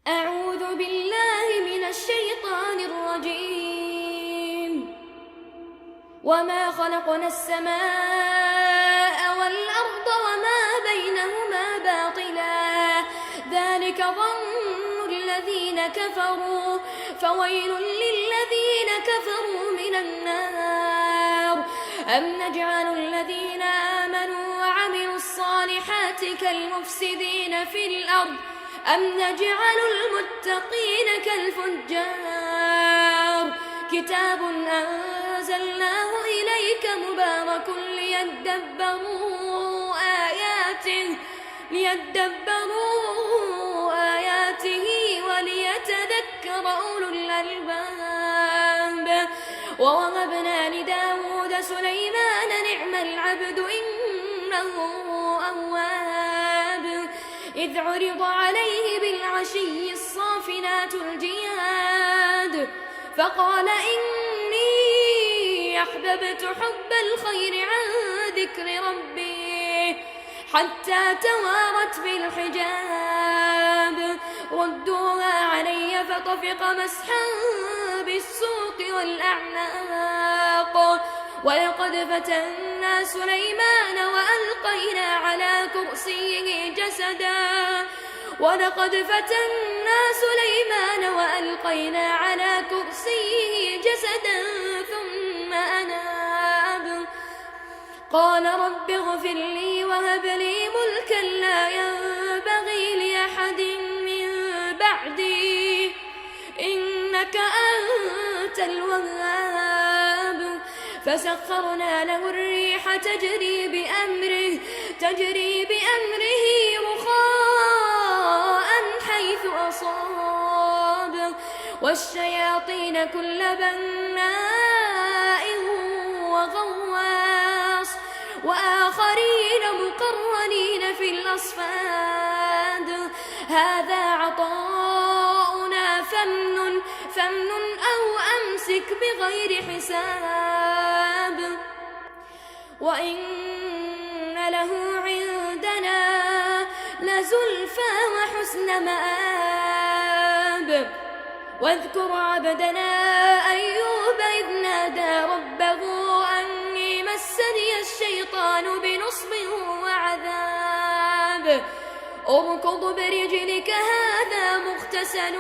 أعوذ بالله من الشيطان الرجيم. وما خلقنا السماء والأرض وما بينهما باطلا ذلك ظن الذين كفروا فويل للذين كفروا من النار. أم نجعل الذين آمنوا وعملوا الصالحات كالمفسدين في الأرض أم نجعل المتقين كالفجار. كتاب أنزلناه إليك مبارك ليدبروا آياته وليتذكر أولو الألباب. ووهبنا لداود سليمان نعم العبد إنه أواب. إذ عرض عليه بالعشي الصافنات الجياد فقال إني أحببت حب الخير عن ذكر ربي حتى توارت بالحجاب. ردوها علي فطفق مسحا بالسوق والأعناق. ولقد فتنا سليمان وألقينا على كرسيه جسدا ثم أناب. قال رب اغفر لي وهب لي ملكا لا ينبغي لأحد من بعدي إنك أنت الوهاب. فسخرنا له الريح تجري بأمره رخاء حيث أصاب والشياطين كل بناء وغواص وآخرين مقرنين في الأصفاد. هذا عطاؤنا فامنن أو أمسك بغير حساب. وإن له عندنا لزلفى وحسن مآب. واذكر عبدنا أيوب إذ نادى ربه أني مسني الشيطان بنصب وعذاب. اركض برجلك هذا مغتسل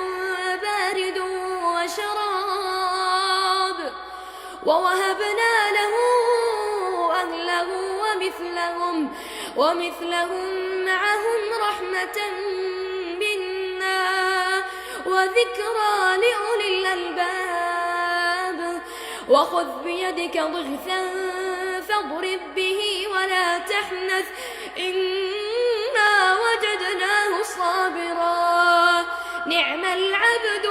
بارد وشراب. ووهبنا له أهله ومثلهم معهم رحمة منا وذكرى لأولي الألباب. وخذ بيدك ضغثا فاضرب به ولا تحنث إنا وجدناه صابرا نعم العبد